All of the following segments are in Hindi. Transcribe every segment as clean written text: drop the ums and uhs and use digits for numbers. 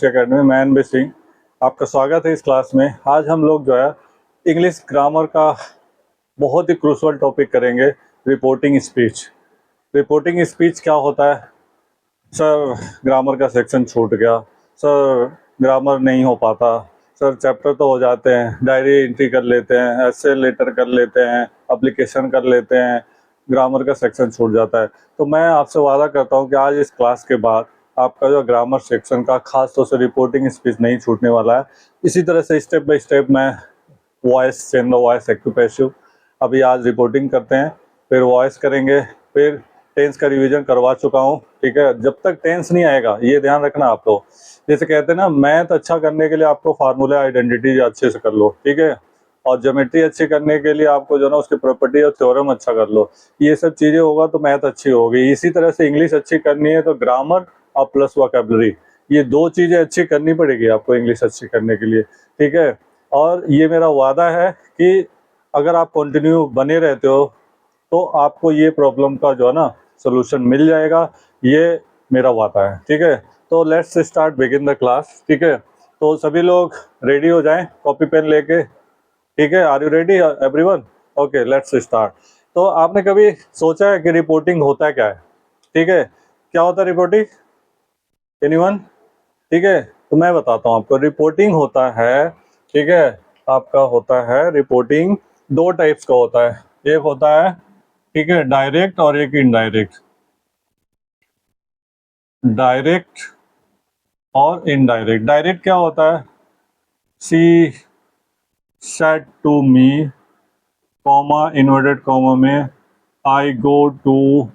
की अकेडमी, मैं एन बी सिंह, आपका स्वागत है इस क्लास में। आज हम लोग जो है इंग्लिश ग्रामर का बहुत ही क्रूशियल टॉपिक करेंगे, रिपोर्टिंग स्पीच। रिपोर्टिंग स्पीच क्या होता है? सर ग्रामर का सेक्शन छूट गया, सर ग्रामर नहीं हो पाता, सर चैप्टर तो हो जाते हैं, डायरी एंट्री कर लेते हैं, ऐसे लेटर कर लेते हैं, एप्लीकेशन कर लेते हैं, ग्रामर का सेक्शन छूट जाता है। तो मैं आपसे वादा करता हूं कि आज इस क्लास के बाद आपका जो ग्रामर सेक्शन का खास तौर से रिपोर्टिंग स्पीच नहीं छूटने वाला है। इसी तरह से स्टेप बाय स्टेप मैं voice change, voice active passive, अभी आज रिपोर्टिंग करते हैं, फिर वॉइस करेंगे, फिर टेंस का रिवीजन करवा चुका हूँ। ठीक है, जब तक टेंस नहीं आएगा ये ध्यान रखना आप लोग। जैसे कहते हैं ना, मैथ अच्छा करने के लिए आपको फार्मूला आइडेंटिटी अच्छे से कर लो, ठीक है, और ज्योमेट्री अच्छी करने के लिए आपको जो ना उसकी प्रॉपर्टी और थ्योरम अच्छा कर लो। ये सब चीजें होगा तो मैथ अच्छी होगी। इसी तरह से इंग्लिश अच्छी करनी है तो ग्रामर और प्लस वोकैबुलरी, ये दो चीजें अच्छी करनी पड़ेगी आपको इंग्लिश अच्छी करने के लिए। ठीक है, और ये मेरा वादा है कि अगर आप कंटिन्यू बने रहते हो तो आपको ये प्रॉब्लम का जो है ना सोल्यूशन मिल जाएगा, ये मेरा वादा है। ठीक है, तो let's start begin the class. ठीक है, तो सभी लोग रेडी हो जाएं कॉपी पेन लेके। ठीक है, are you ready everyone? Okay, let's start. तो आपने कभी सोचा है कि रिपोर्टिंग होता है क्या है? ठीक है, क्या होता है रिपोर्टिंग? एनीवन? ठीक है, तो मैं बताता हूँ आपको। रिपोर्टिंग होता है, ठीक है, आपका होता है रिपोर्टिंग दो टाइप्स का होता है। एक होता है, ठीक है, डायरेक्ट और एक इनडायरेक्ट। डायरेक्ट और इनडायरेक्ट। डायरेक्ट क्या होता है? She said to me, comma inverted comma में, I go to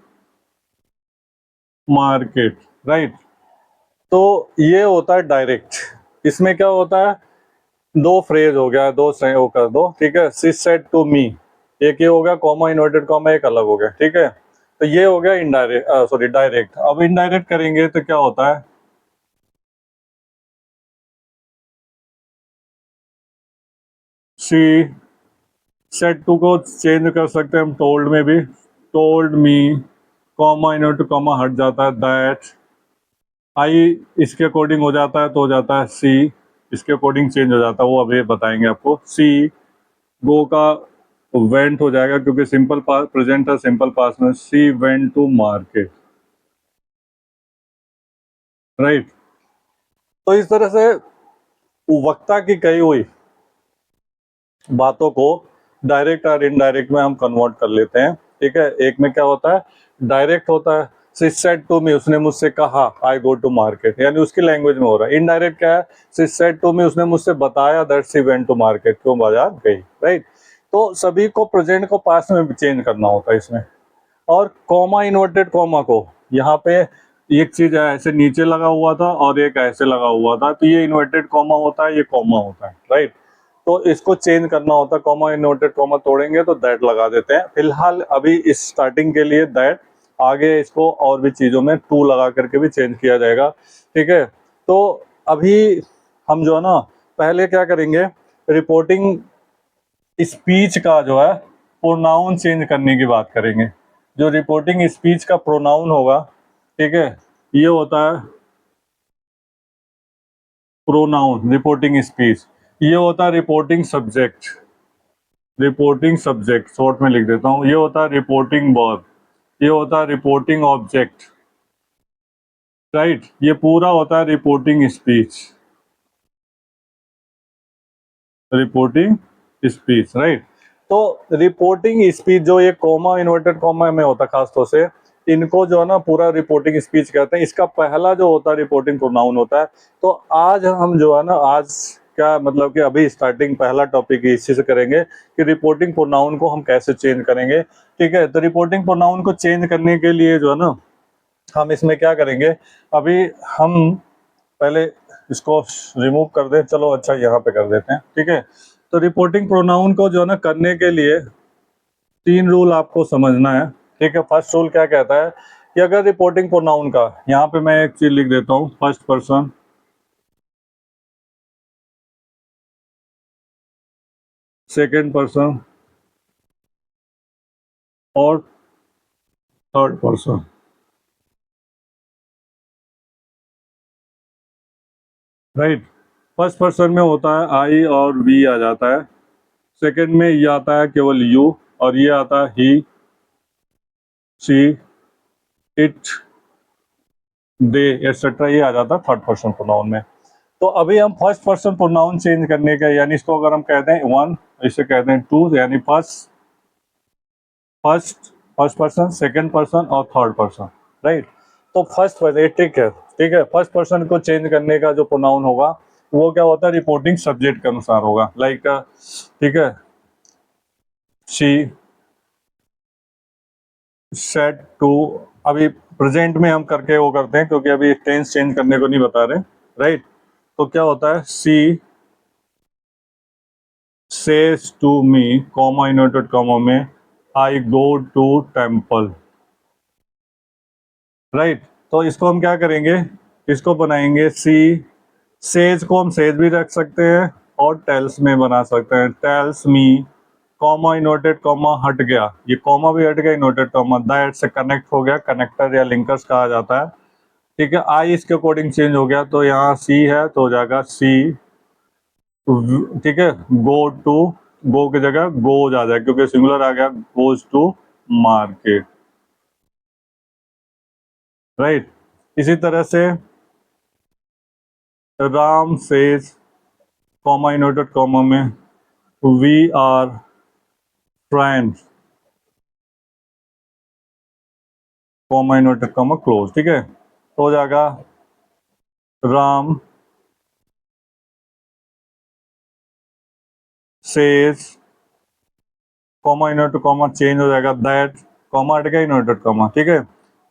market, right. तो ये होता है डायरेक्ट। इसमें क्या होता है, दो फ्रेज हो गया, दो से वो कर दो। ठीक है, सी सेड टू मी, एक ये हो गया, कॉमा इन्वर्टेड कॉमा एक अलग हो गया। ठीक है, तो ये हो गया इनडायरेक्ट, सॉरी डायरेक्ट। अब इनडायरेक्ट करेंगे तो क्या होता है, सी सेड टू को चेंज कर सकते हैं हम टोल्ड में भी, told me, comma inverted comma हट जाता है दैट, आई इसके अकॉर्डिंग हो जाता है तो हो जाता है सी, इसके अकॉर्डिंग चेंज हो जाता है, वो अभी बताएंगे आपको। सी गो का वेंट हो जाएगा क्योंकि सिंपल पास प्रेजेंट है, सिंपल पास में, she went to market, right. तो इस तरह से वक्ता की कही हुई बातों को डायरेक्ट और इनडायरेक्ट में हम कन्वर्ट कर लेते हैं। ठीक है, एक में क्या होता है, डायरेक्ट होता है, शी सेड टू मी, उसने मुझसे कहा आई गो टू मार्केट, यानी उसकी लैंग्वेज में हो रहा है। इनडायरेक्ट क्या है, शी सेड टू मी, उसने मुझसे बताया that she went to market, क्यों बाजार गई, राइट। तो सभी को प्रेजेंट को पास में चेंज करना होता है इसमें। और कॉमा इन्वर्टेड कॉमा को यहाँ पे एक चीज ऐसे नीचे लगा हुआ था और एक ऐसे लगा हुआ था, तो ये इन्वर्टेड कॉमा होता है, ये कॉमा होता है, राइट। तो इसको चेंज करना होता है, कॉमा इन्वर्टेड कॉमा तोड़ेंगे तो दैट लगा देते हैं। फिलहाल अभी इस स्टार्टिंग के लिए दैट, आगे इसको और भी चीजों में टू लगा करके भी चेंज किया जाएगा। ठीक है, तो अभी हम जो है ना पहले क्या करेंगे, रिपोर्टिंग स्पीच का जो है प्रोनाउन चेंज करने की बात करेंगे। जो रिपोर्टिंग स्पीच का प्रोनाउन होगा, ठीक है, ये होता है प्रोनाउन। रिपोर्टिंग स्पीच ये होता है reporting subject. Reporting subject short में लिख देता हूँ, ये होता है रिपोर्टिंग वर्ब, ये होता है रिपोर्टिंग ऑब्जेक्ट, राइट। ये पूरा होता है reporting speech, reporting speech, right. तो रिपोर्टिंग स्पीच जो ये कॉमा इन्वर्टेड कॉमा में होता है खास तौर से, इनको जो है ना पूरा रिपोर्टिंग स्पीच कहते हैं। इसका पहला जो होता है रिपोर्टिंग प्रोनाउन होता है। तो आज हम जो है ना, आज क्या मतलब कि अभी स्टार्टिंग पहला टॉपिक इसी से करेंगे कि रिपोर्टिंग प्रोनाउन को हम कैसे चेंज करेंगे। ठीक है, तो रिपोर्टिंग प्रोनाउन को चेंज करने के लिए जो है ना हम इसमें क्या करेंगे, अभी हम पहले इसको रिमूव कर दें, चलो अच्छा यहाँ पे कर देते हैं। ठीक है, तो रिपोर्टिंग प्रोनाउन को जो है ना करने के लिए तीन रूल आपको समझना है। ठीक है, फर्स्ट रूल क्या कहता है कि अगर रिपोर्टिंग प्रोनाउन का, यहाँ पे मैं एक चीज लिख देता हूँ, फर्स्ट पर्सन, सेकेंड पर्सन और third person. Right. First person में होता है आई और वी आ जाता है, सेकंड में ये आता है केवल यू, और ये आता है ही, शी, इट, दे एटसेट्रा, ये आ जाता है थर्ड पर्सन प्रोनाउन में। तो अभी हम फर्स्ट पर्सन प्रोनाउन चेंज करने का, यानी इसको अगर हम कहते हैं वन, इसे कहते हैं टू, यानी first first first person, second person और थर्ड पर्सन। राइट। तो फर्स्ट पर्सन, ठीक है, फर्स्ट पर्सन को चेंज करने का जो प्रोनाउन होगा वो क्या होता है, रिपोर्टिंग सब्जेक्ट के अनुसार होगा। लाइक ठीक है, शी सेड टू, अभी प्रेजेंट में हम करके वो करते हैं क्योंकि अभी टेंस चेंज करने को नहीं बता रहे। राइट। तो क्या होता है, she says to me, comma inverted comma में, I go to temple. Right. तो इसको हम क्या करेंगे, इसको बनाएंगे सी, सेज को हम सेज भी रख सकते हैं और टेल्स में बना सकते हैं, tells me, comma inverted comma हट गया, ये कॉमा भी हट गया, इनवर्टेड कॉमा, दैट से कनेक्ट हो गया, कनेक्टर या लिंकर्स कहा जाता है। ठीक है, आई इसके अकॉर्डिंग चेंज हो गया, तो यहाँ सी है तो हो जाएगा सी, ठीक है, गो टू, गो की जगह गोज आ जाए क्योंकि सिंगुलर आ गया, गोज टू मार्केट। राइट। इसी तरह से Ram says, comma inverted comma में, we are friends, comma inverted comma close. ठीक है, तो हो जाएगा Ram says, comma inverted comma change हो जाएगा, दैट, कॉमा हट गया, इनवर्टेड कॉमा। ठीक है,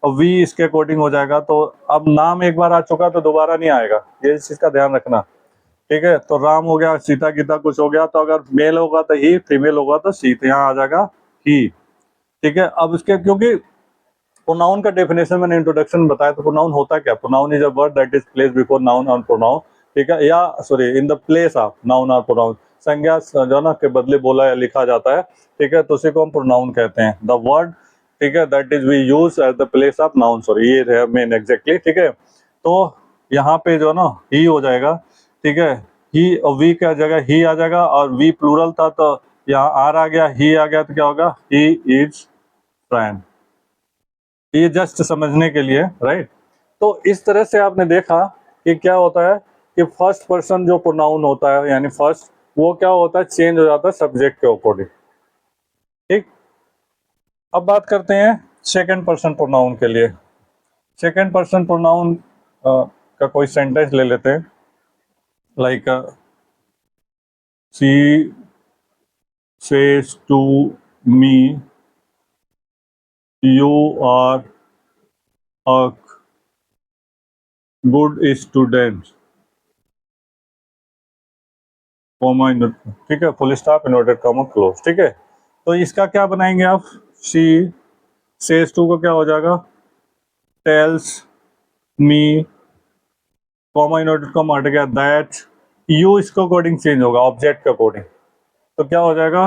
और वी इसके अकॉर्डिंग हो जाएगा। तो अब नाम एक बार आ चुका तो दोबारा नहीं आएगा, ये इस चीज का ध्यान रखना। ठीक है, तो राम हो गया, सीता गीता कुछ हो गया, तो अगर मेल होगा तो ही, फीमेल होगा तो सी, तो यहाँ आ जाएगा ही। ठीक है, अब इसके क्योंकि प्रोनाउन का डेफिनेशन मैंने इंट्रोडक्शन में बताया, तो प्रोनाउन होता क्या, pronoun is a word that is place before noun और प्रोनाउन। ठीक है, या sorry in the place of noun और प्रोनाउन, संज्ञा जो ना के बदले बोला या लिखा जाता है। ठीक है, तो उसी को हम प्रोनाउन कहते हैं, द वर्ड, ठीक है, that is we use as the place of noun, sorry ये है मेन एग्जैक्टली। ठीक है, तो यहाँ पे जो ना ही हो जाएगा। ठीक है, ही और वी का जगह ही आ जाएगा, और वी प्लूरल था तो यहाँ आर आ गया, ही आ गया, तो क्या होगा, ही इज फ्रेंड। ये जस्ट समझने के लिए। राइट। तो इस तरह से आपने देखा कि क्या होता है कि फर्स्ट पर्सन जो प्रोनाउन होता है, यानी फर्स्ट, वो क्या होता है, चेंज हो जाता है सब्जेक्ट के अकॉर्डिंग। ठीक। अब बात करते हैं सेकंड पर्सन प्रोनाउन के लिए। सेकंड पर्सन प्रोनाउन का कोई सेंटेंस ले लेते हैं, like she says to me, you are a good student, comma inverted, ठीक है, full stop inverted comma close. ठीक है, तो इसका क्या बनाएंगे आप, शी सेज टू को क्या हो जाएगा, tells me, comma inverted comma हट गया, दैट, यू इसके अकॉर्डिंग चेंज होगा, ऑब्जेक्ट के अकॉर्डिंग, तो क्या हो जाएगा,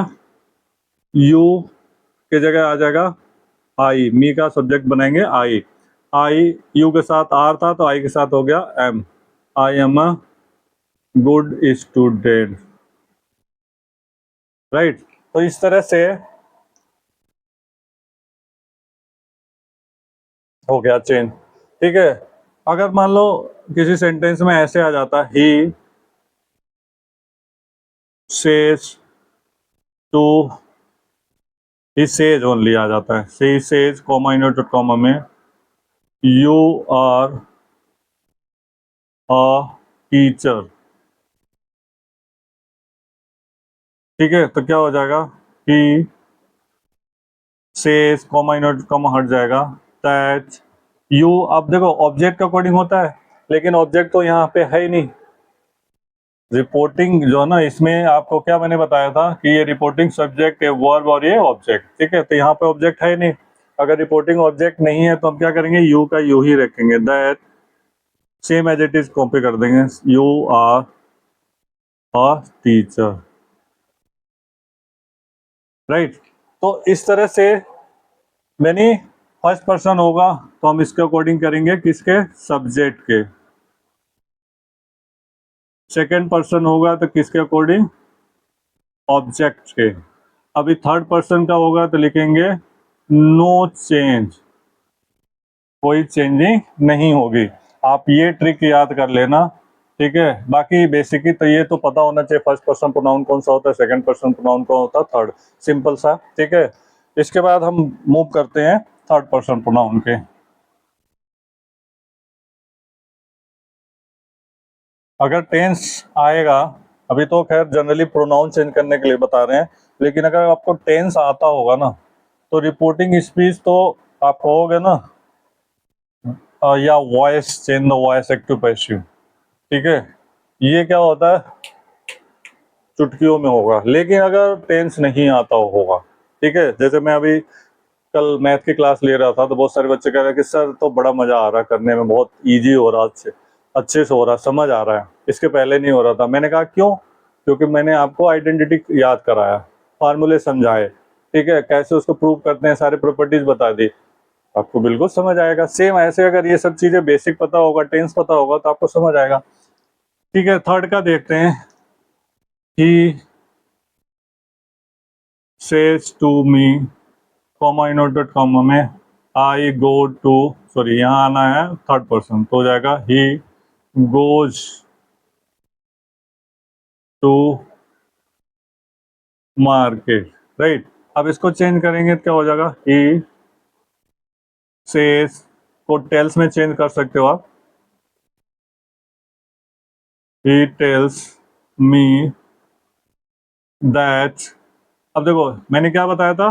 यू की जगह आ जाएगा आई, मी का सब्जेक्ट बनाएंगे आई, आई यू के साथ आर था तो आई के साथ हो गया am, I am a good student. Right. तो इस तरह से हो गया चेंज। ठीक है, अगर मान लो किसी सेंटेंस में ऐसे आ जाता, he says to, he says only आ जाता है, she says comma inverted comma में, यू आर अ टीचर। ठीक है, तो क्या हो जाएगा, he says comma inverted comma हट जाएगा, दैट, यू, अब देखो ऑब्जेक्ट के अकॉर्डिंग होता है, लेकिन ऑब्जेक्ट तो यहाँ पे है ही नहीं। रिपोर्टिंग जो है ना, इसमें आपको क्या मैंने बताया था कि ये रिपोर्टिंग सब्जेक्ट है, वर्ब और ये ऑब्जेक्ट। ठीक है, तो यहाँ पे ऑब्जेक्ट है नहीं, अगर रिपोर्टिंग ऑब्जेक्ट नहीं है तो हम क्या करेंगे, यू का यू ही रखेंगे, that same as it is copy कर देंगे, you are a teacher. Right. तो इस तरह से मैंने फर्स्ट पर्सन होगा तो हम इसके अकॉर्डिंग करेंगे, किसके, सब्जेक्ट के। सेकेंड पर्सन होगा तो किसके अकॉर्डिंग, ऑब्जेक्ट के। अभी थर्ड पर्सन का होगा तो लिखेंगे नो चेंज, कोई चेंजिंग नहीं होगी। आप ये ट्रिक याद कर लेना, ठीक है। बाकी बेसिक ही तो ये तो पता होना चाहिए, फर्स्ट पर्सन प्रोनाउन कौन सा होता है, सेकंड पर्सन प्रोनाउन कौन होता है, थर्ड, सिंपल सा, ठीक है। इसके बाद हम मूव करते हैं थर्ड पर्सन प्रोनाउन के। अगर टेंस आएगा, अभी तो खैर जनरली प्रोनाउन चेंज करने के लिए बता रहे हैं, लेकिन अगर आपको टेंस आता होगा ना, तो रिपोर्टिंग स्पीच तो आप कहोगे ना, या voice change the voice active passive, ठीक है। ये क्या होता है, चुटकियों में होगा। लेकिन अगर टेंस नहीं आता होगा, ठीक है, जैसे मैं अभी कल मैथ की क्लास ले रहा था, तो बहुत सारे बच्चे कह रहे हैं कि सर तो बड़ा मजा आ रहा है करने में, बहुत इजी हो रहा है, अच्छे से हो रहा है, समझ आ रहा है, इसके पहले नहीं हो रहा था। मैंने कहा क्यों, क्योंकि मैंने आपको आइडेंटिटी याद कराया, फार्मूले समझाए, ठीक है, कैसे उसको प्रूव करते हैं, सारे प्रॉपर्टीज बता दी, आपको बिल्कुल समझ आएगा। सेम ऐसे अगर ये सब चीजें बेसिक पता होगा, टेंस पता होगा, तो आपको समझ आएगा, ठीक है। थर्ड का देखते हैं, he says to me, comma inverted comma में, आई गो टू, सॉरी यहाँ आना है थर्ड पर्सन, तो हो जाएगा he goes to market, right. अब इसको चेंज करेंगे तो क्या हो जाएगा, ही सेज को टेल्स में चेंज कर सकते हो आप, ही टेल्स मी दैट। अब देखो मैंने क्या बताया था,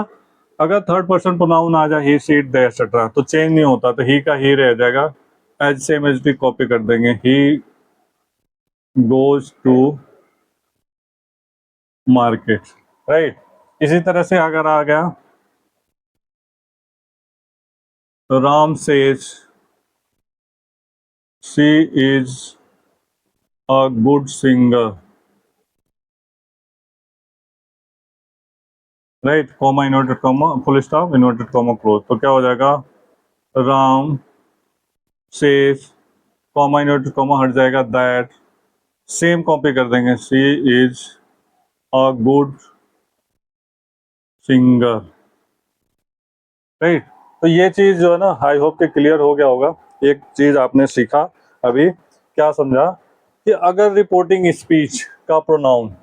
अगर थर्ड पर्सन प्रोनाउन आ जाए, he she it they etcetera, तो चेंज नहीं होता, तो ही का ही रह जाएगा, एज सेम एज टी कॉपी कर देंगे, he goes to market, right. इसी तरह से अगर आ गया, तो Ram says she is a good singer, right, comma inverted comma full stop inverted comma close, तो क्या हो जाएगा, Ram says, comma inverted comma हट जाएगा, दैट, सेम कॉपी कर देंगे, she is a good singer, right. तो ये चीज जो है ना, आई होप कि क्लियर हो गया होगा। एक चीज आपने सीखा अभी, क्या समझा, कि अगर रिपोर्टिंग स्पीच का प्रोनाउन,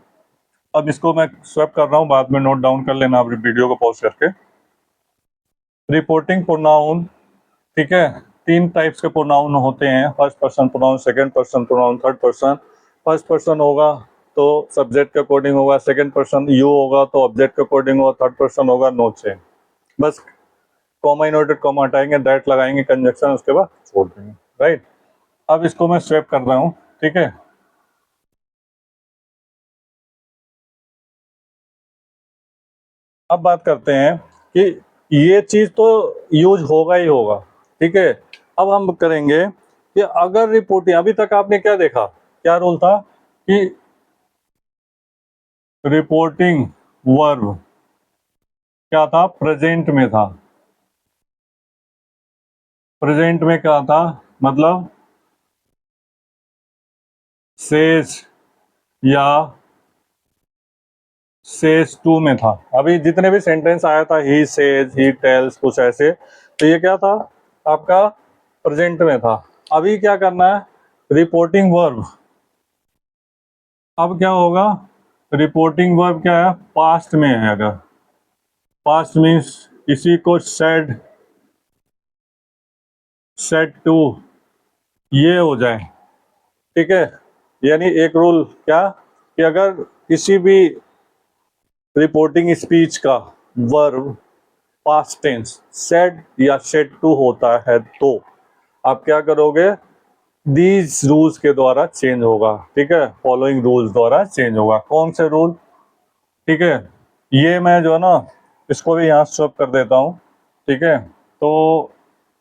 अब इसको मैं स्वैप कर रहा हूँ, बाद में नोट डाउन कर लेना आप वीडियो को पॉज करके। रिपोर्टिंग प्रोनाउन, ठीक है, तीन टाइप्स के प्रोनाउन होते हैं, first person pronoun, second person pronoun, third person. First person होगा तो सब्जेक्ट के अकॉर्डिंग होगा, सेकंड पर्सन यू होगा तो ऑब्जेक्ट के अकॉर्डिंग होगा, थर्ड पर्सन होगा नो चेंज, बस कॉमा इनवर्टेड कॉमा हटाएंगे, दैट लगाएंगे, कंजक्शन, उसके बाद छोड़ देंगे, राइट। अब इसको मैं स्वैप कर रहा हूँ, ठीक है। अब बात करते हैं कि ये चीज तो यूज होगा ही होगा, ठीक है। अब हम करेंगे कि अगर रिपोर्टिंग, अभी तक आपने क्या देखा, क्या रूल था कि रिपोर्टिंग वर्ब क्या था, प्रेजेंट में था, प्रेजेंट में क्या था, मतलब सेज या सेज टू में था। अभी जितने भी सेंटेंस आया था, ही सेज, ही टेल्स, कुछ ऐसे, तो ये क्या था, आपका प्रेजेंट में था। अभी क्या करना है, रिपोर्टिंग वर्ब, अब क्या होगा, रिपोर्टिंग वर्ब क्या है, पास्ट में है, अगर पास्ट मीन्स इसी को सेड, सेड टू, ये हो जाए, ठीक है। यानी एक रूल क्या, कि अगर किसी भी रिपोर्टिंग स्पीच का वर्ब पास्ट टेंस सेड या सेड टू होता है, तो आप क्या करोगे, दीज रूल्स के द्वारा चेंज होगा, ठीक है, फॉलोइंग रूल्स द्वारा चेंज होगा। कौन से रूल, ठीक है, ये मैं जो है ना, इसको भी यहाँ स्वैप कर देता हूँ, ठीक है। तो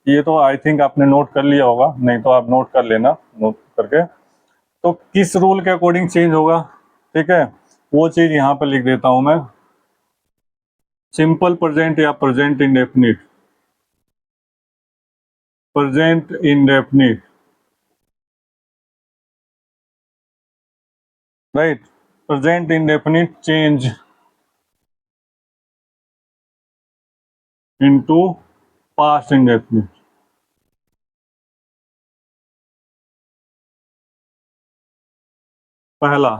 ये तो आई थिंक आपने नोट कर लिया होगा, नहीं तो आप नोट कर लेना, नोट करके। तो किस रूल के अकॉर्डिंग चेंज होगा, ठीक है, वो चीज यहाँ पे लिख देता हूं मैं, सिंपल प्रेजेंट या present indefinite, present indefinite, right. Present indefinite change into past indefinite. पहला।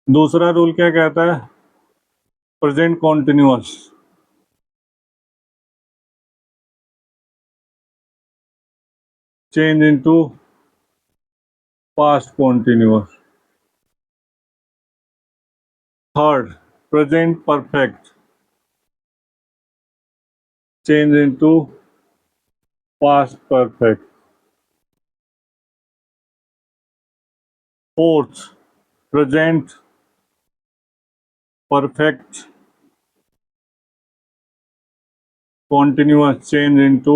दूसरा रूल क्या कहता है? Present continuous change into past continuous. Third, present perfect change into past perfect. Fourth, present perfect continuous change into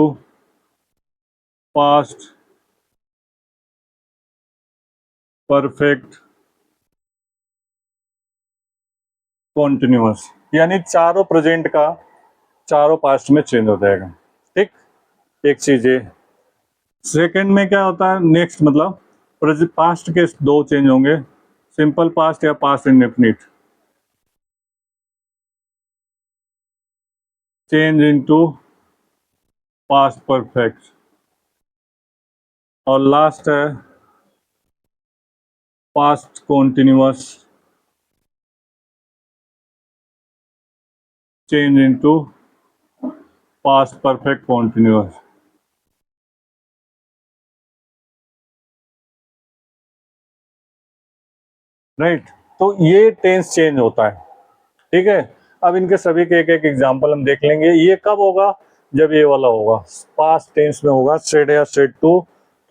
past perfect continuous। यानी चारों प्रेजेंट का चारों पास्ट में चेंज हो जाएगा। ठीक, एक चीज ये। सेकंड में क्या होता है नेक्स्ट, मतलब पास्ट के दो चेंज होंगे, सिंपल पास्ट या past indefinite change into past perfect. और लास्ट है past continuous change into past perfect continuous. Right. तो ये टेंस चेंज होता है। ठीक है, अब इनके सभी के एक एक एग्जांपल हम देख लेंगे। ये कब होगा? जब ये वाला होगा पास्ट टेंस में होगा, सेड या सेड टू,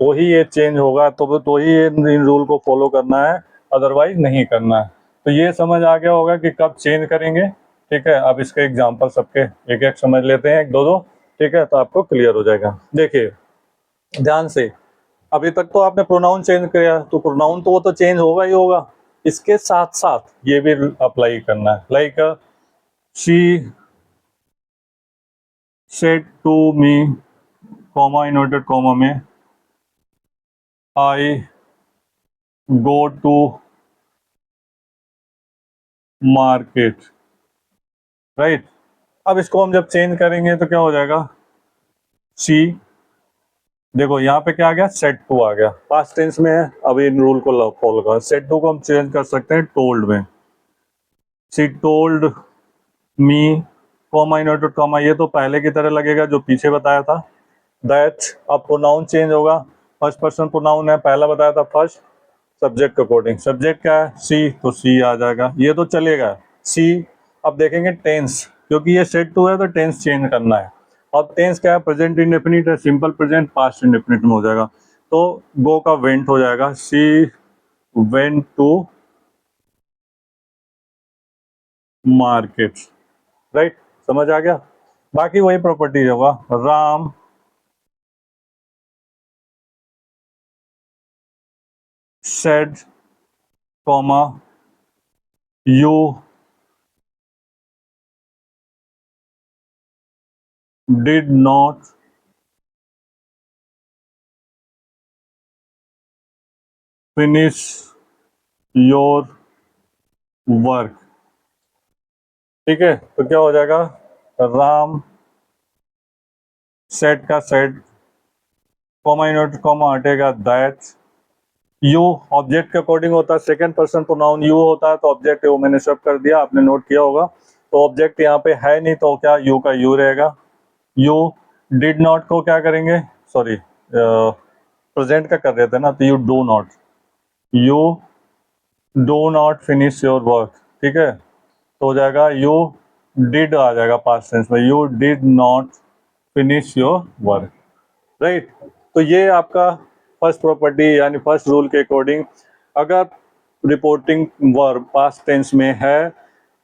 तो ही ये चेंज होगा, तो ही इन रूल को फॉलो करना है, अदरवाइज नहीं करना है। तो ये समझ आ गया होगा कि कब चेंज करेंगे। ठीक है, अब इसके एग्जाम्पल सबके एक एक समझ लेते हैं, एक दो दो। ठीक है, तो आपको क्लियर हो जाएगा। देखिए ध्यान से, अभी तक तो आपने प्रोनाउन चेंज किया, तो प्रोनाउन तो वो तो चेंज होगा ही होगा, इसके साथ साथ ये भी अप्लाई करना है। Like she said to me, comma inverted comma में, I go to market. Right. अब इसको हम जब चेंज करेंगे तो क्या हो जाएगा? शी, देखो यहाँ पे क्या आ गया? सेड टू आ गया, पास्ट टेंस में है। अभी इन रूल को फॉलो कर, सेड टू को हम चेंज कर सकते हैं टोल्ड में। She told me, comma inverted comma, ये तो पहले की तरह लगेगा जो पीछे बताया था। दैट, अब प्रोनाउन चेंज होगा, फर्स्ट पर्सन प्रोनाउन है, पहला बताया था फर्स्ट, सब्जेक्ट के अकॉर्डिंग। सब्जेक्ट क्या है? सी, तो सी आ जाएगा, ये तो चलेगा सी। अब देखेंगे टेंस, क्योंकि ये सेट टू है तो टेंस चेंज करना है। अब टेंस क्या है? प्रेजेंट इंडेफिनिट है, सिंपल प्रेजेंट पास्ट इंडेफिनिट में हो जाएगा। तो गो का वेंट हो जाएगा, she went to market. Right, समझ आ गया? बाकी वही प्रॉपर्टी होगा, Ram said, comma, you did not finish your work। ठीक है, तो क्या हो जाएगा? राम सेट का सेट, कॉमा इनवर्टेड कॉमा हटेगा, दैट। यू ऑब्जेक्ट के अकॉर्डिंग होता है, सेकंड पर्सन प्रोनाउन यू होता है, तो ऑब्जेक्ट वो मैंने सब कर दिया, आपने नोट किया होगा। तो ऑब्जेक्ट यहाँ पे है नहीं, तो क्या यू का यू रहेगा। यू डिड नॉट को क्या करेंगे? सॉरी, प्रेजेंट का कर रहे थे ना, तो you do not, you do not finish your work. ठीक है, तो हो जाएगा यू डिड आ जाएगा पास्ट टेंस में, you did not finish your work. Right. तो ये आपका फर्स्ट प्रॉपर्टी यानी फर्स्ट रूल के अकॉर्डिंग, अगर रिपोर्टिंग वर्ब पास्ट टेंस में है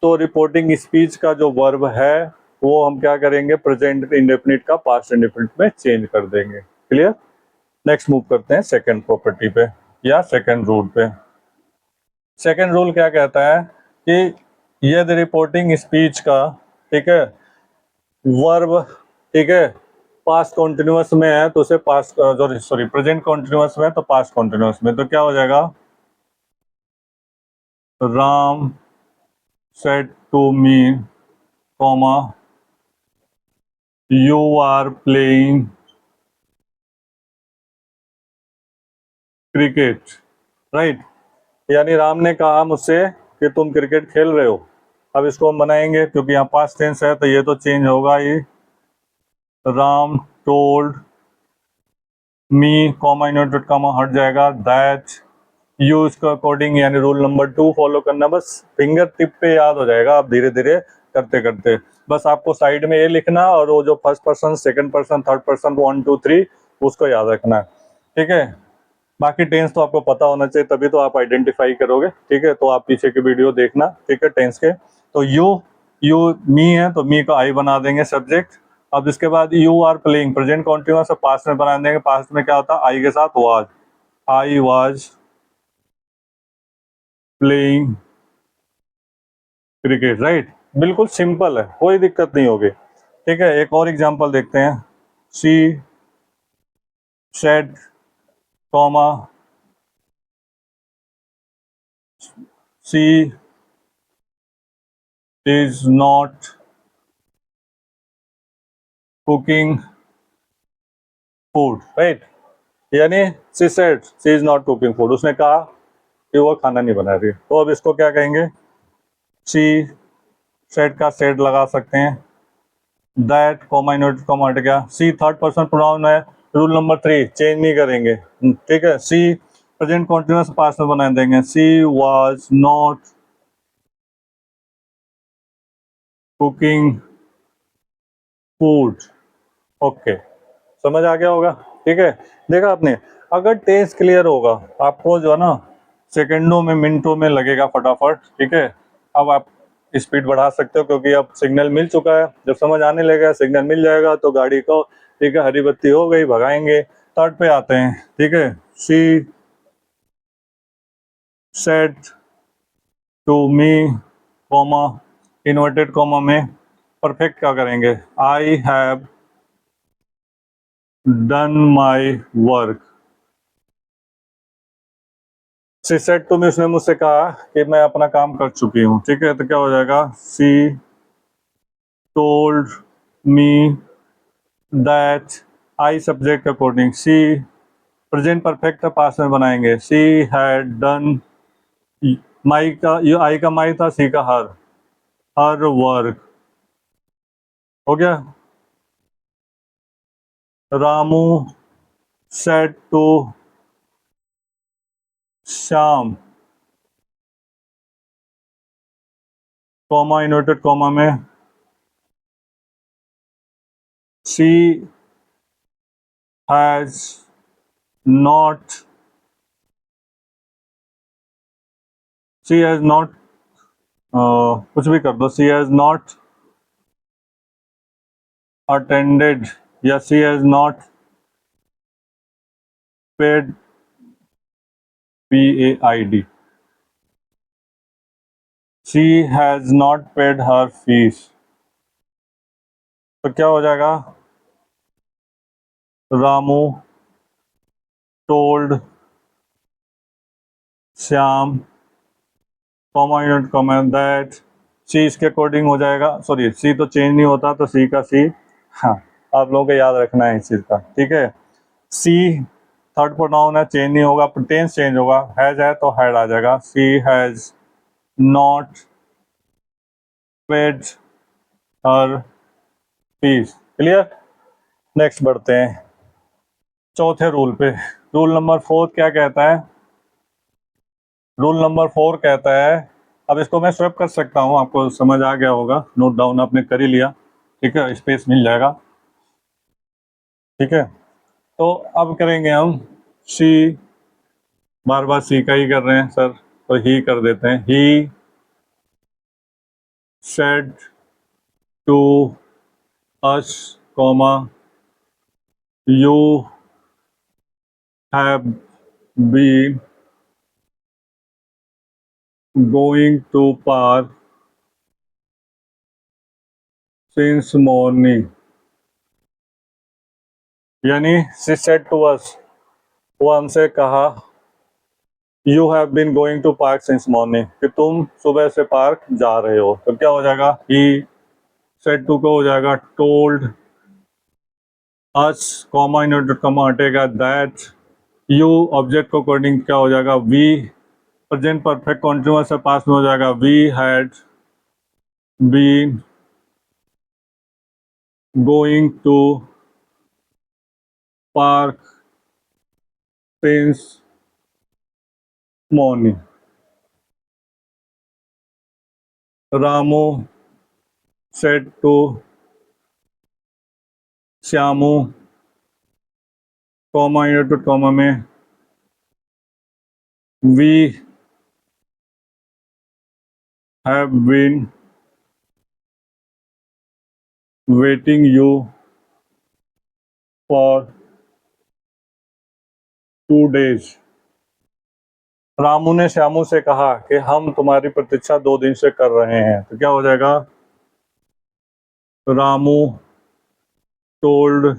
तो रिपोर्टिंग स्पीच का जो वर्ब है वो हम क्या करेंगे? प्रेजेंट इंडेफिनिट का पास्ट इंडेफिनिट में चेंज कर देंगे। क्लियर? नेक्स्ट मूव करते हैं सेकंड प्रॉपर्टी पे या सेकंड रूल पे। सेकंड रूल क्या कहता है कि यदि रिपोर्टिंग स्पीच का, ठीक है, वर्ब, ठीक है, पास्ट कॉन्टिन्यूअस में है तो उसे पास्ट, सॉरी प्रेजेंट कॉन्टिन्यूअस में तो पास्ट कॉन्टिन्यूअस में, तो क्या हो जाएगा? Ram said to me, comma, you are playing cricket, right? यानी राम ने कहा मुझसे कि तुम क्रिकेट खेल रहे हो। अब इसको हम बनाएंगे, क्योंकि यहाँ पास्ट टेंस है तो ये तो चेंज होगा ही। Ram told me, comma inverted comma हट जाएगा, दैट यू, इसका अकॉर्डिंग यानी रूल नंबर 2 फॉलो करना। बस फिंगर टिप पे याद हो जाएगा, आप धीरे धीरे करते करते। बस आपको साइड में ये लिखना और वो जो first person, second person, third person, 1 2 3 उसको याद रखना है, ठीक है। बाकी टेंस तो आपको पता होना चाहिए, तभी तो आप आइडेंटिफाई करोगे, ठीक है। तो आप पीछे की वीडियो देखना, ठीक है, टेंस के। तो यू मी है तो मी का आई बना देंगे सब्जेक्ट। अब इसके बाद you are playing, present continuous past में बना देंगे। पास्ट में क्या होता है, आई के साथ was, I was playing cricket, right. बिल्कुल सिंपल है, कोई दिक्कत नहीं होगी, ठीक है। एक और एग्जांपल देखते हैं। She said, comma, she is not cooking food, right. यानी she said she is not cooking food, उसने कहा कि वो खाना नहीं बना रही। तो अब इसको क्या कहेंगे, शी सेड का सेड लगा सकते हैं, दैट कॉमा इनवर्टेड कॉमा हट गया। सी थर्ड पर्सन प्रोनाउन है, रूल नंबर 3 चेंज नहीं करेंगे, ठीक है। सी प्रेजेंट कॉन्टिन्यूअस पास्ट में बना देंगे, she was not cooking food, okay, समझ आ गया होगा, ठीक है। देखा आपने, अगर टेस्ट क्लियर होगा आपको जो है ना सेकंडों में, मिनटों में लगेगा फटाफट, ठीक है। अब आप स्पीड बढ़ा सकते हो, क्योंकि अब सिग्नल मिल चुका है। जब समझ आने लगेगा, सिग्नल मिल जाएगा तो गाड़ी को, ठीक है, हरी बत्ती हो गई, भगाएंगे। थर्ड पे आते हैं, ठीक है। She said to me, comma inverted comma में परफेक्ट क्या करेंगे, I have done my work. She said to me, उसने मुझसे कहा कि मैं अपना काम कर चुकी हूँ, ठीक है। तो क्या हो जाएगा, she told me that, I subject according, she present perfect past में बनाएंगे, सी हैड डन, माई का, ये आई का माई था, सी का हर, हर वर्क, हो गया। Ramu said to Shyam, comma inverted comma में, she has not, she has not, कुछ भी कर दो, सी हैज नॉट अटेंडेड, या she has not paid, PAID, she has not paid her fees. तो क्या हो जाएगा, Ramu told Shyam, comma unit comma that, she इसके अकॉर्डिंग हो जाएगा, सॉरी सी तो चेंज नहीं होता, तो सी का सी, हाँ, आप लोगों को याद रखना है इस चीज का, ठीक है। सी थर्ड प्रोनाउन है, चेंज नहीं होगा, टेंस चेंज होगा, हैज है तो हैड आ जाएगा, she has not paid her fees, clear. Next बढ़ते हैं चौथे रूल पे। रूल नंबर 4 क्या कहता है, रूल नंबर 4 कहता है, अब इसको मैं स्वैप कर सकता हूँ, आपको समझ आ गया होगा, नोट डाउन आपने कर ही लिया, ठीक है, स्पेस मिल जाएगा, ठीक है। तो अब करेंगे हम सी, बार बार सी का ही कर रहे हैं सर, तो ही कर देते हैं, he said to us, comma you have been going to park since morning. यानी शी सेड टू अस, वो हमसे कहा you have been going to park since morning, कि तुम सुबह से पार्क जा रहे हो, तो क्या हो जाएगा, ही सेड टू को हो जाएगा told us, comma inverted comma हटेगा दैट, यू ऑब्जेक्ट को अकॉर्डिंग क्या हो जाएगा, वी प्रेजेंट परफेक्ट कॉन्टिन्यूअस है, पास में हो जाएगा we had been going to park since morning. Ramu said to Shyamu, comma inverted comma में we have been waiting you for 2 days। Ramu ने श्यामू से कहा कि हम तुम्हारी प्रतीक्षा 2 दिन से कर रहे हैं, तो क्या हो जाएगा, Ramu told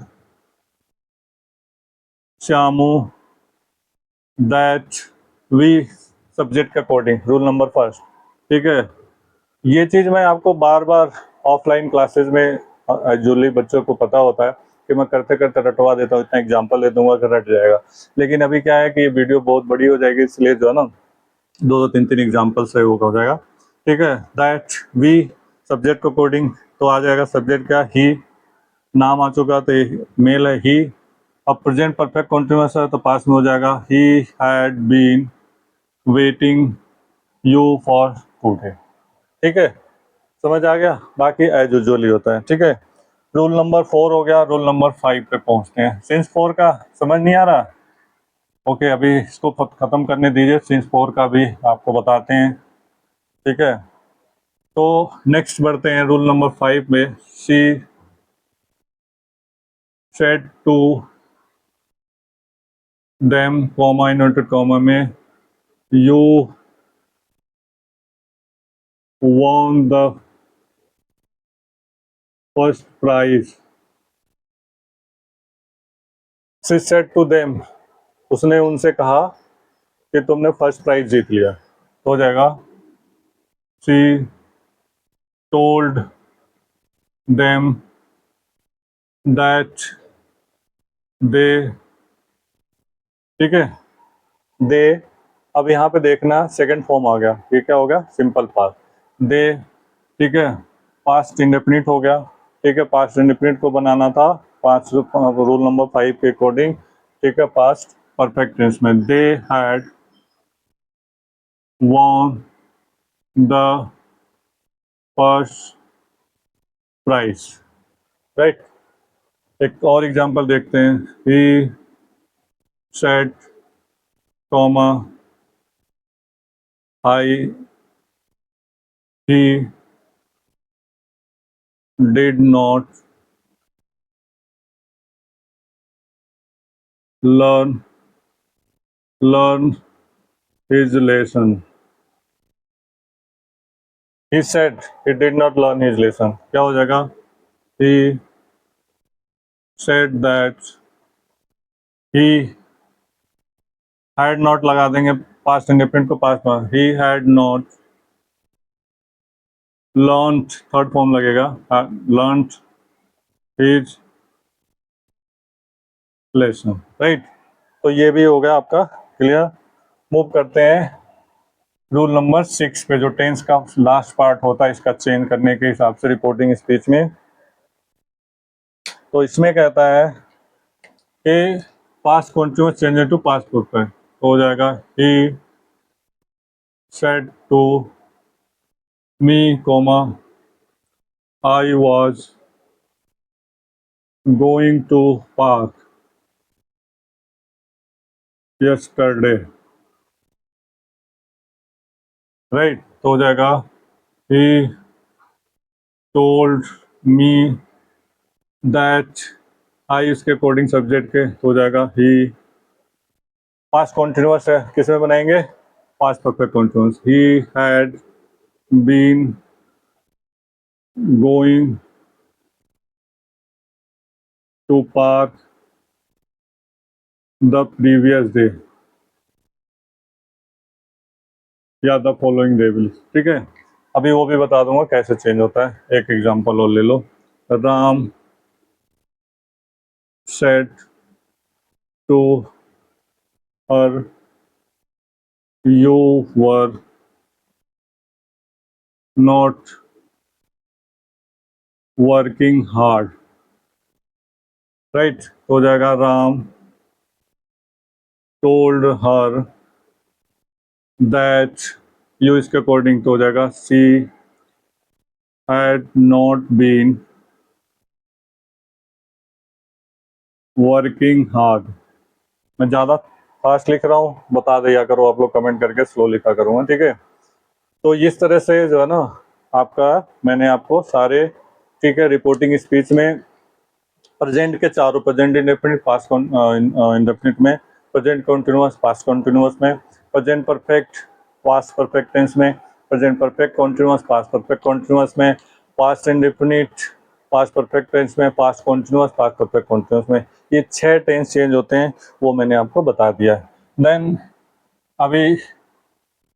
Shyamu that we, subject के अकॉर्डिंग, रूल नंबर फर्स्ट। ठीक है, ये चीज़ मैं आपको बार बार ऑफलाइन क्लासेस में यूजुअली बच्चों को पता होता है कि मैं करते करते रटवा देता हूँ, इतना एग्जांपल दे दूंगा कि रट जाएगा। लेकिन अभी क्या है कि ये वीडियो बहुत बड़ी हो जाएगी, इसलिए जो है ना 2-3 एग्जाम्पल से वो हो जाएगा। ठीक है, दैट वी सब्जेक्ट को अकॉर्डिंग, तो आ जाएगा सब्जेक्ट क्या, ही, नाम आ चुका तो मेल है ही, अब प्रेजेंट परफेक्ट कॉन्टिन्यूअस है तो पास में हो जाएगा he had been waiting you for 2 day। ठीक है, समझ आ गया, बाकी एज यूजुअली होता है। ठीक है, रूल नंबर 4 हो गया, रूल नंबर 5 पे पहुंचते हैं। सिंस 4 का समझ नहीं आ रहा, ओके, अभी इसको खत्म करने दीजिए, सिंस 4 का भी आपको बताते हैं। ठीक है, तो नेक्स्ट बढ़ते हैं रूल नंबर 5 में। She said to them, comma inverted comma में, you won the first prize. She said to them, उसने उनसे कहा कि तुमने फर्स्ट प्राइज जीत लिया, तो हो जाएगा she told them that they. ठीक है, दे, अब यहाँ पे देखना सेकंड फॉर्म आ गया, ये क्या हो गया, सिंपल पास्ट, दे। ठीक है, पास्ट इंडेफिनिट हो गया। ठीक है, पास्ट इंडेफिनिट को बनाना था पांच रूल नंबर 5 के अकॉर्डिंग। ठीक है, पास्ट परफेक्ट टेंस में, they had won the first prize. Right, एक और एग्जांपल देखते हैं। He said, comma, I, he did not learn learn his lesson. He said he did not learn his lesson, क्या हो जाएगा, he said that he had not, लगा देंगे पास्ट इंडेफिनिट को पास्ट में, he had not learned, third form लगेगा, learned his lesson। राइट, तो ये भी हो गया आपका क्लियर। मूव करते हैं रूल नंबर 6 पे, जो टेंस का लास्ट पार्ट होता है इसका चेंज करने के हिसाब से रिपोर्टिंग स्पीच में। तो इसमें कहता है कि past continuous change to past perfect, तो हो जाएगा he said to me, comma, I was going to park yesterday। Right, तो हो जाएगा he told me that, I इसके अकॉर्डिंग सब्जेक्ट के, तो हो जाएगा he, पास्ट कॉन्टिन्यूअस है, किस में बनाएंगे, past perfect continuous, he had been going to park the previous day। या द फॉलोइंग डे विल, ठीक है। अभी वो भी बता दूंगा कैसे चेंज होता है। एक एग्जांपल और ले लो, Ram said to her you were not working hard, right. तो हो जाएगा Ram told her that you, इसके अकॉर्डिंग तो हो जाएगा she had not been working hard. मैं ज़्यादा फास्ट लिख रहा हूँ, बता दिया करो आप लोग कमेंट करके, स्लो लिखा करूँगा, ठीक है। तो इस तरह से जो है ना आपका, मैंने आपको सारे, ठीक है, रिपोर्टिंग स्पीच में प्रेजेंट के चारों, प्रेजेंट इंडेफिनिट, पास्ट इंडेफिनिट में, प्रेजेंट कंटिन्यूअस, पास्ट कंटिन्यूअस में, present perfect, past perfect tense में, present perfect continuous, past perfect continuous में, past indefinite, past perfect tense में, past continuous, past perfect continuous में, ये 6 टेंस चेंज होते हैं, वो मैंने आपको बता दिया है। देन अभी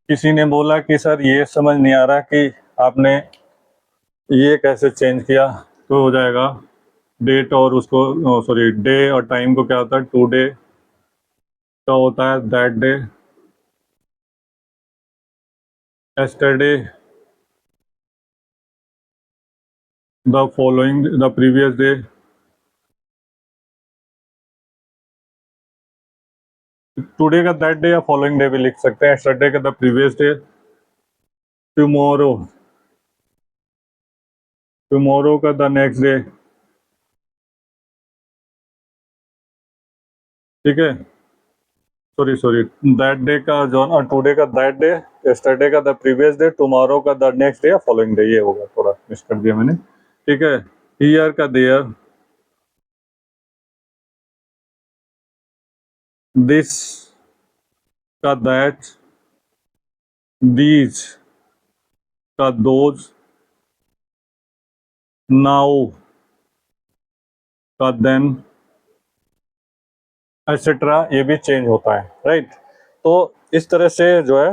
किसी ने बोला कि सर ये समझ नहीं आ रहा कि आपने ये कैसे चेंज किया, तो हो जाएगा डेट और उसको, सॉरी, डे और टाइम को क्या होता है, टुडे का होता है that day, yesterday the following, the previous day, today का दैट डे या फॉलोइंग डे भी लिख सकते हैं, yesterday का the previous day, tomorrow, tomorrow का द नेक्स्ट डे, ठीक है। सॉरी दैट डे का जो, टुडे का दैट डे, yesterday का द प्रीवियस डे, टुमारो का द नेक्स्ट डे या फॉलोइंग डे, ये होगा, थोड़ा मिस कर दिया मैंने, ठीक है। ईयर का देयर, दिस का दैट, दीज का दोज, नाउ का देन, एक्सेट्रा, ये भी चेंज होता है, राइट। तो इस तरह से जो है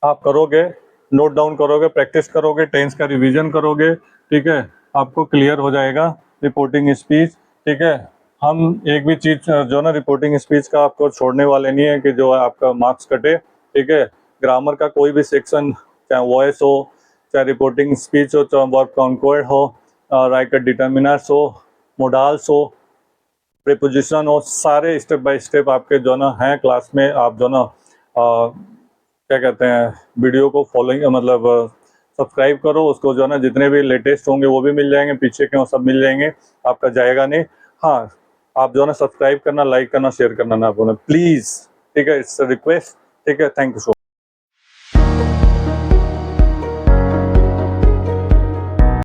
आप करोगे, नोट डाउन करोगे, प्रैक्टिस करोगे, टेंस का रिवीजन करोगे, ठीक है, आपको क्लियर हो जाएगा रिपोर्टिंग स्पीच, ठीक है। हम एक भी चीज़ जो ना रिपोर्टिंग स्पीच का आपको छोड़ने वाले नहीं है कि जो है आपका मार्क्स कटे, ठीक है। ग्रामर का कोई भी सेक्शन, चाहे वॉइस हो, चाहे रिपोर्टिंग स्पीच हो, चाहे वर्ब कॉन्क्वर्ड हो, राइट डिटर्मिनर्स हो, मोडाल्स हो, प्रीपोजिशन हो, सारे स्टेप बाय स्टेप आपके जो ना हैं क्लास में, आप जो ना क्या कहते हैं, वीडियो को फॉलोइंग, मतलब सब्सक्राइब करो उसको, जो है ना जितने भी लेटेस्ट होंगे वो भी मिल जाएंगे, पीछे के वो सब मिल जाएंगे, आपका जाएगा नहीं। हाँ, आप जो है ना सब्सक्राइब करना, लाइक करना, शेयर करना ना भूलें प्लीज़, ठीक है, इट्स रिक्वेस्ट, ठीक है। Thank you so